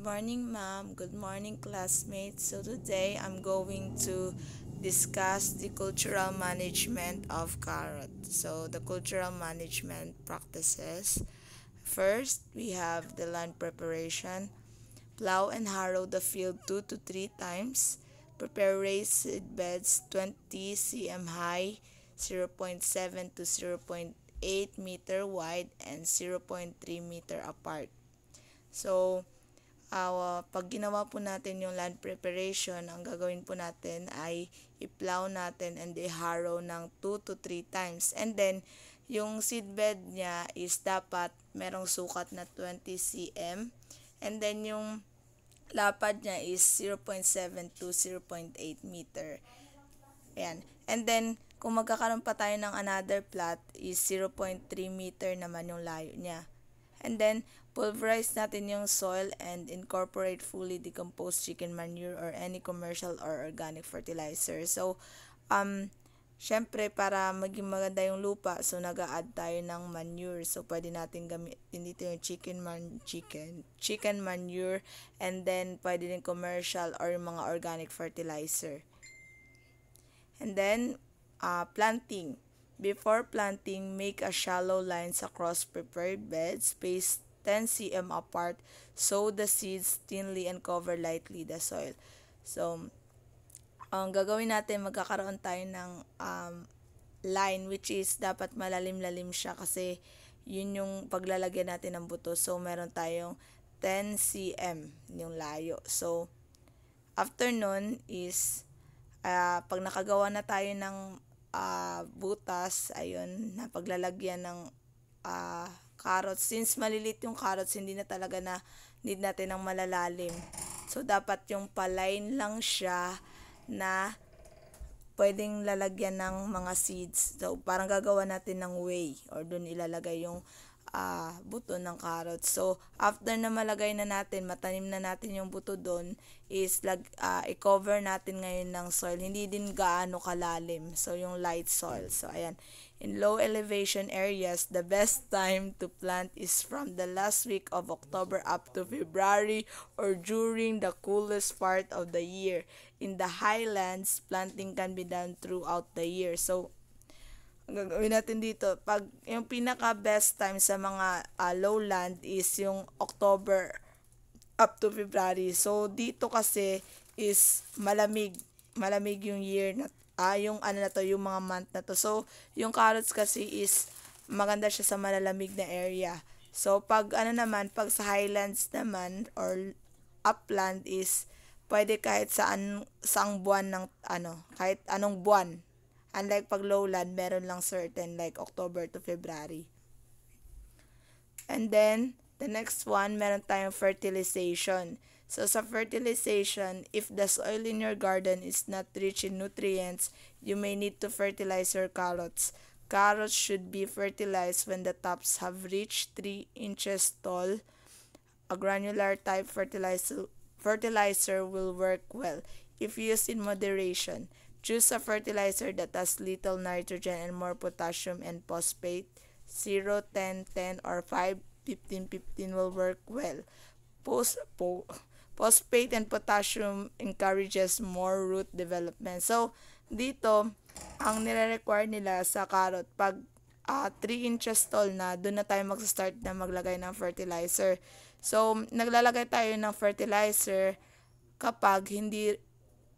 morning, ma'am. Good morning, classmates. So today I'm going to discuss the cultural management of carrot. So the cultural management practices. First, we have the land preparation. Plow and harrow the field 2 to 3 times. Prepare raised seed beds 20 cm high, 0.7 to 0.8 meter wide, and 0.3 meter apart. So, pag ginawa po natin yung land preparation, ang gagawin po natin ay i-plow natin and i-harrow ng 2 to 3 times. And then, yung seedbed niya is dapat merong sukat na 20 cm. And then, yung lapad niya is 0.7 to 0.8 meter. Ayan. And then, kung magkakaroon pa tayo ng another plot is 0.3 meter naman yung layo niya. And then, pulverize natin yung soil and incorporate fully decomposed chicken manure or any commercial or organic fertilizer. So, syempre, para maging maganda yung lupa, so nag-a-add tayo ng manure. So, pwede natin gamitin dito yung chicken manure, and then pwede din commercial or yung mga organic fertilizer. And then, planting. Before planting, make a shallow lines across prepared beds, spaced 10 cm apart, sow the seeds thinly and cover lightly the soil. So, ang gagawin natin, magkakaroon tayo ng line which is dapat malalim-lalim siya kasi yun yung paglalagyan natin ng buto. So, meron tayong 10 cm yung layo. So, after nun is pag nakagawa na tayo ng butas, ayun, na paglalagyan ng carrots. Since malilit yung carrots, hindi na talaga na need natin ng malalalim. So, dapat yung paline lang siya na pwedeng lalagyan ng mga seeds. So, parang gagawa natin ng way or dun ilalagay yung buto ng carrots. So, after na malagay na natin, matanim na natin yung buto doon, is i-cover natin ngayon ng soil. Hindi din gaano kalalim. So, yung light soil. So, ayan. In low elevation areas, the best time to plant is from the last week of October up to February or during the coolest part of the year. In the highlands, planting can be done throughout the year. So, ang gagawin natin dito, pag yung pinaka best time sa mga lowland is yung October up to February. So dito kasi is malamig yung year na yung yung mga month na to. So yung carrots kasi is maganda siya sa malalamig na area. So pag pag sa highlands naman or upland is pwede kahit saang buwan ng kahit anong buwan. Unlike pag lowland, meron lang certain like October to February. And then, the next one, meron tayong fertilization. So, sa fertilization, if the soil in your garden is not rich in nutrients, you may need to fertilize your carrots. Carrots should be fertilized when the tops have reached 3 inches tall. A granular type fertilizer will work well if used in moderation. Choose a fertilizer that has little nitrogen and more potassium and phosphate. 0, 10, 10, or 5, 15, 15 will work well. Phosphate and potassium encourages more root development. So, dito, ang nire-require nila sa carrot, pag 3 inches tall na, doon na tayo mag-start na maglagay ng fertilizer. So, naglalagay tayo ng fertilizer kapag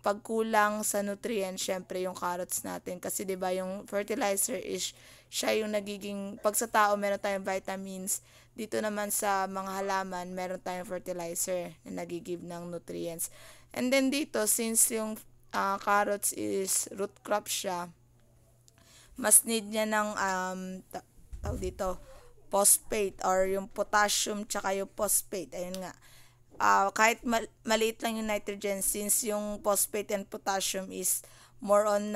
pag kulang sa nutrients, syempre yung carrots natin. Kasi 'di ba yung fertilizer is siya yung nagiging, pag sa tao meron tayong vitamins, dito naman sa mga halaman meron tayong fertilizer na nagigive ng nutrients. And then dito, since yung carrots is root crop siya, mas need niya ng tawag dito, phosphate or yung potassium tsaka yung phosphate. Ayun nga, kahit maliit lang yung nitrogen, since yung phosphate and potassium is more on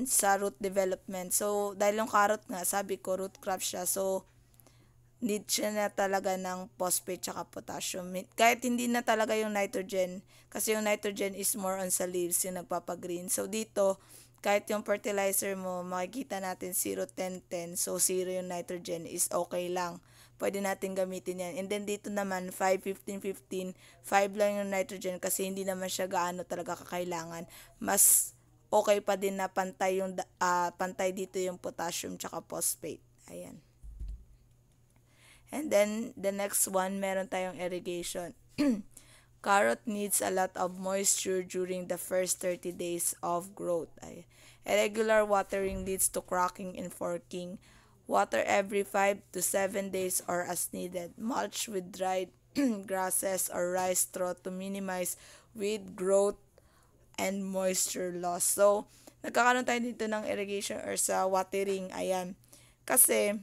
sa root development. So, dahil yung carrot nga, sabi ko, root crop siya. So, need siya na talaga ng phosphate tsaka potassium. Kahit hindi na talaga yung nitrogen, kasi yung nitrogen is more on sa leaves, yung nagpapagreen. So, dito, kahit yung fertilizer mo, makikita natin 0, 10, 10. So, 0 yung nitrogen is okay lang. pwede natin gamitin yan. And then dito naman 5, 15, 15, 5 lang yung nitrogen kasi hindi naman siya gaano talaga kakailangan. Mas okay pa din na pantay dito yung potassium tsaka phosphate. Ayan. And then the next one, meron tayong irrigation. Carrot needs a lot of moisture during the first 30 days of growth. Irregular watering leads to cracking and forking. Water every 5 to 7 days or as needed. Mulch with dried grasses or rice straw to minimize weed growth and moisture loss. So, nagkakaroon tayo dito ng irrigation or sa watering. Ayan. Kasi,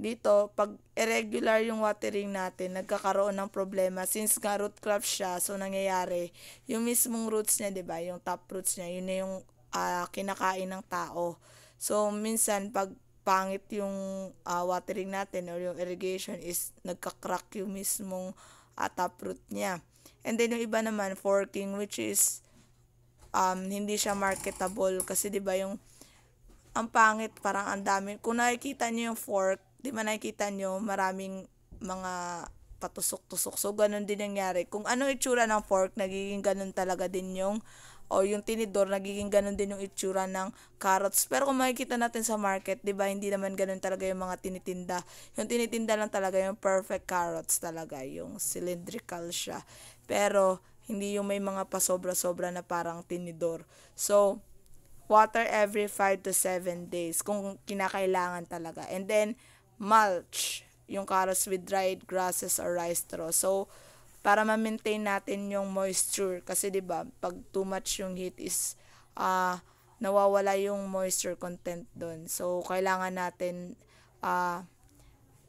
dito, pag irregular yung watering natin, nagkakaroon ng problema. Since nga root crop siya, so nangyayari, yung mismong roots niya, diba, yung top roots niya, yun na yung kinakain ng tao. So, minsan, pag pangit yung watering natin or yung irrigation is nagka-crack yung mismong top root niya. And then, yung iba naman, forking, which is hindi siya marketable kasi 'di ba yung ang pangit, parang ang dami. Kung nakikita niyo yung fork, 'di ba nakikita niyo maraming mga patusok-tusok. So ganun din nangyari. Kung ano itsura ng fork, nagiging ganun talaga din yung yung tinidor, nagiging ganun din yung itsura ng carrots. Pero kung makikita natin sa market, 'di ba, hindi naman ganun talaga yung mga tinitinda. Yung tinitinda lang talaga yung perfect carrots talaga, yung cylindrical siya. Pero hindi yung may mga pasobra-sobra na parang tinidor. So, water every 5 to 7 days kung kinakailangan talaga. And then, mulch yung carrots with dried grasses or rice straw. So, para ma-maintain natin yung moisture. Kasi 'di ba pag too much yung heat is nawawala yung moisture content doon. So, kailangan natin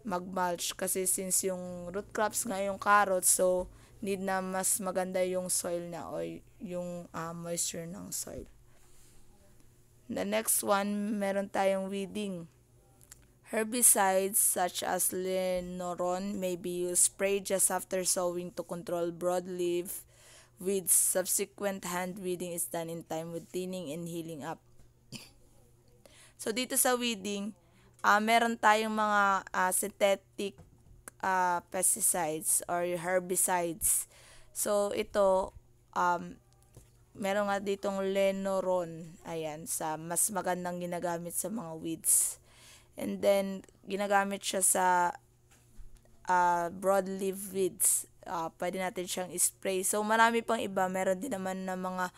mag-mulch kasi since yung root crops nga yung carrots, so need na mas maganda yung soil na o yung moisture ng soil. The next one, meron tayong weeding. Herbicides such as Lenoron may be used sprayed just after sowing to control broadleaf weeds. Subsequent hand weeding is done in time with thinning and healing up. So dito sa weeding, meron tayong mga synthetic pesticides or herbicides. So ito meron nga ditong Lenoron, ayan, sa mas magandang ginagamit sa mga weeds. And then ginagamit siya sa broadleaf weeds. Pwede natin siyang spray. So marami pang iba, meron din naman na mga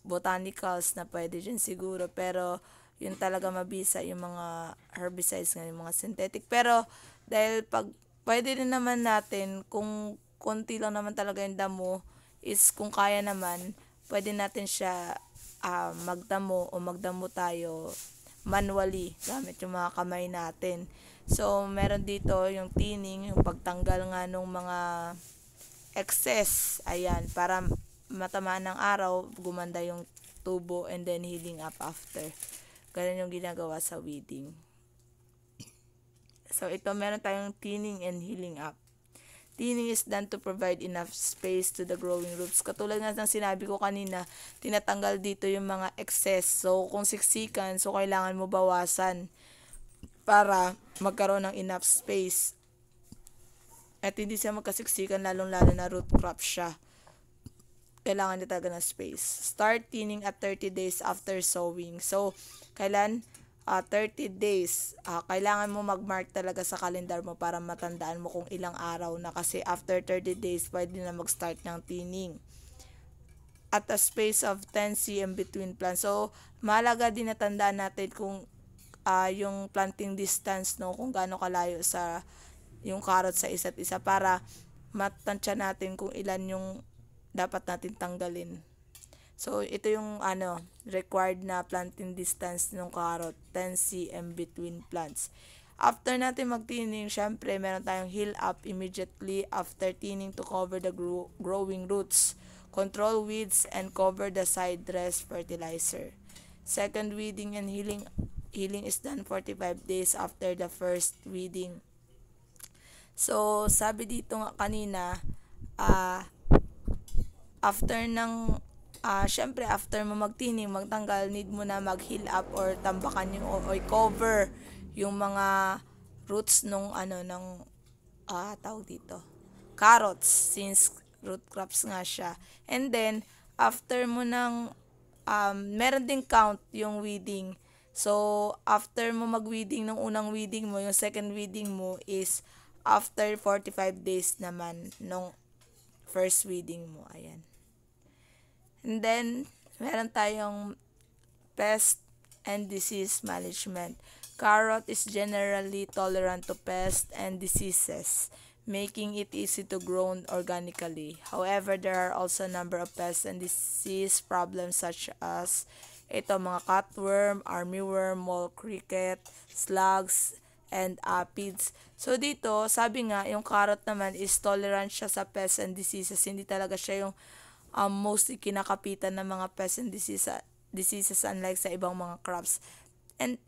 botanicals na pwede dyan siguro, pero yun talaga mabisa yung mga herbicides nga, yung mga synthetic. Pero dahil pwede rin naman natin, kung konti lang naman talaga yung damo, is kung kaya naman, pwede natin siya magdamo o magdamo tayo manually gamit yung mga kamay natin. So, meron dito yung thinning, yung pagtanggal nga nung mga excess, ayan, para matamaan ng araw, gumanda yung tubo, and then healing up after. Ganun yung ginagawa sa weeding. So, ito meron tayong thinning and healing up. Thinning is done to provide enough space to the growing roots. Katulad nga ng sinabi ko kanina, tinatanggal dito yung mga excess. So, kung siksikan, so kailangan mo bawasan para magkaroon ng enough space. At hindi siya magkasiksikan, lalong-lalo na root crop siya. Kailangan niya talaga ng space. Start thinning at 30 days after sowing. So, kailan? 30 days. Kailangan mo mag-mark talaga sa calendar mo para matandaan mo kung ilang araw na, kasi after 30 days, pwede na mag-start ng thinning. At a space of 10 cm between plants. So, mahalaga din na tandaan natin kung yung planting distance, no, kung gaano kalayo sa yung carrot sa isa't isa para matansya natin kung ilan yung dapat natin tanggalin. So, ito yung required na planting distance ng carrot, 10 cm between plants. After natin mag-thinning, syempre, meron tayong heal up immediately after thinning to cover the growing roots, control weeds, and cover the side dress fertilizer. Second weeding and healing is done 45 days after the first weeding. So, sabi dito nga kanina, after ng syempre after mo magtining, magtanggal, need mo na mag-heal up or tambakan yung o cover yung mga roots nung tawag dito, carrots, since root crops nga siya. And then after mo ng meron ding count yung weeding. So after mo mag-weeding ng unang weeding mo, yung second weeding mo is after 45 days naman nung first weeding mo. Ayan. And then meron tayong pest and disease management. Carrot is generally tolerant to pests and diseases, making it easy to grow organically. However, there are also a number of pest and disease problems such as mga cutworm, armyworm, mole cricket, slugs, and aphids. So dito, sabi nga, yung carrot naman is tolerant siya sa pests and diseases. Hindi talaga siya yung mostly kinakapitan ng mga pests and diseases unlike sa ibang mga crops.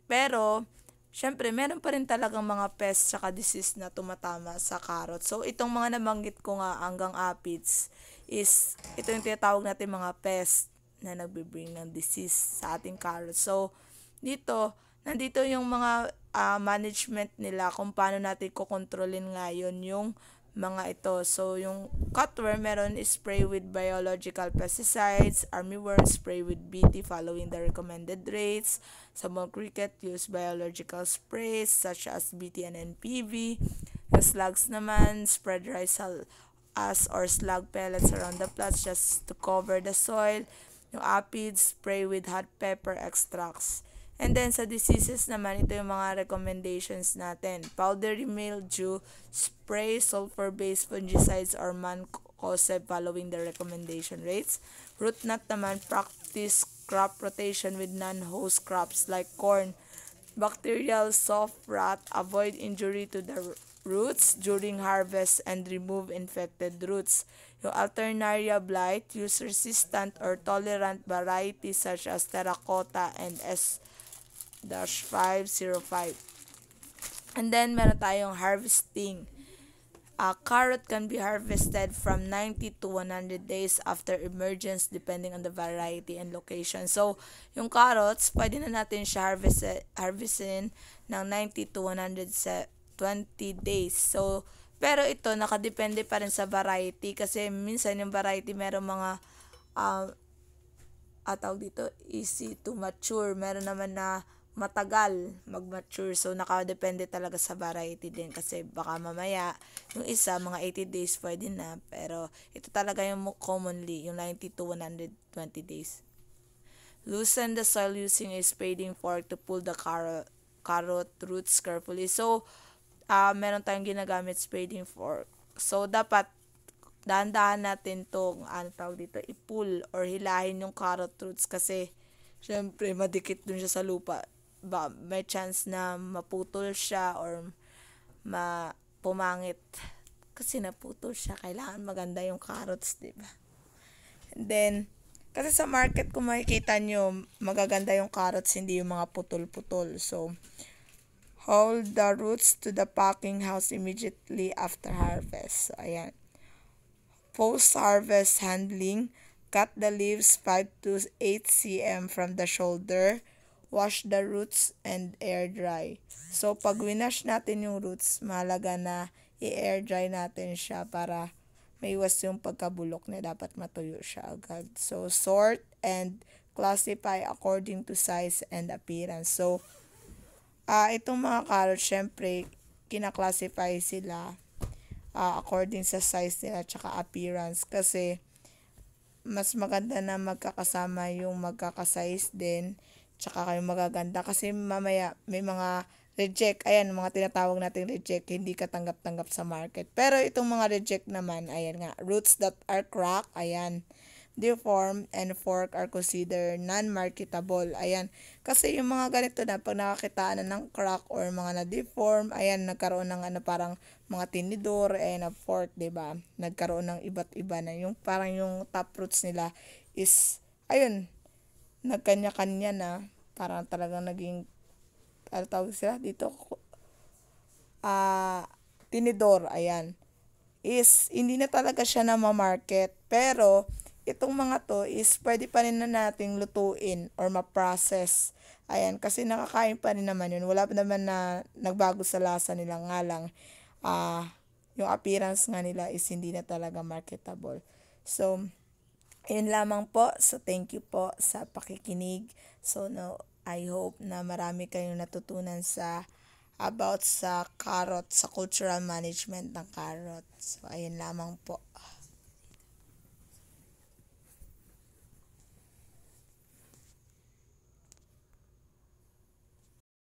Pero syempre meron pa rin talagang mga pests tsaka disease na tumatama sa carrot. So itong mga nabanggit ko nga hanggang aphids is ito yung tinatawag natin mga pests na nagbibring ng disease sa ating carrot. So nandito yung mga management nila kung paano natin kukontrolin ngayon yung mga ito. So, yung cutworm, meron spray with biological pesticides. Armyworm, spray with BT following the recommended rates. Sa mole cricket, use biological sprays such as BT and NPV. Yung slugs naman, spread rice as or slug pellets around the plots just to cover the soil. Yung aphids, spray with hot pepper extracts. And then sa diseases naman, ito yung mga recommendations natin. Powdery mildew, spray sulfur-based fungicides or mancozeb following the recommendation rates. Root knot naman, practice crop rotation with non-host crops like corn. Bacterial soft rot, avoid injury to the roots during harvest and remove infected roots. Yung alternaria blight, use resistant or tolerant varieties such as terracotta and S-505. And then, meron tayong harvesting. Carrot can be harvested from 90 to 100 days after emergence depending on the variety and location. So, yung carrots, pwede na natin siya harvestin ng 90 to 120 days. So, pero ito, nakadepende pa rin sa variety kasi minsan yung variety meron mga tawag dito, easy to mature. Meron naman na matagal mag-mature. So, nakadepende talaga sa variety din kasi baka mamaya, yung isa, mga 80 days pwede na. Pero, ito talaga yung commonly, yung 90 to 120 days. Loosen the soil using a spading fork to pull the carrot roots carefully. So, meron tayong ginagamit spading fork. So, dapat dahan-dahan natin itong i-pull or hilahin yung carrot roots kasi syempre madikit dun siya sa lupa. May chance na maputol siya or pumangit kasi naputol siya. Kailangan maganda yung carrots, diba? And then, kasi sa market kung makikita nyo, magaganda yung carrots, hindi yung mga putol-putol. So, hold the roots to the packing house immediately after harvest. So, ayan. Post-harvest handling, cut the leaves 5 to 8 cm from the shoulder. Wash the roots and air dry. So, pag winash natin yung roots, mahalaga na i-air dry natin siya para maiwas yung pagkabulok na dapat matuyo siya agad. So, sort and classify according to size and appearance. So, itong mga carrots, syempre, kinaklasify sila according sa size nila tsaka appearance kasi mas maganda na magkakasama yung magkakasize din tsaka kayo magaganda kasi mamaya may mga reject, ayan, mga tinatawag nating reject, hindi katanggap-tanggap sa market. Pero itong mga reject naman, ayan nga, roots that are cracked, ayan, deformed and fork are considered non-marketable. Ayan, kasi yung mga ganito na pag nakakitaan na ng crack or mga na-deform, ayan, nagkaroon ng parang mga tinidor and a fork, 'di ba? Nagkaroon ng iba't iba na yung parang yung top roots nila is ayun, nagkanya-kanya na, parang talagang naging tawag sila dito tinidor, ayan, is hindi na talaga siya na ma-market pero itong mga to is pwede pa rin na nating lutuin or ma-process. Ayan, kasi nakakain pa rin naman yun. Wala pa naman na nagbago sa lasa nila, nga lang yung appearance nga nila is hindi na talaga marketable. So, ayun lamang po. So, thank you po sa pakikinig. So, no, I hope na marami kayong natutunan about sa carrot, sa cultural management ng carrot. So, ayun lamang po.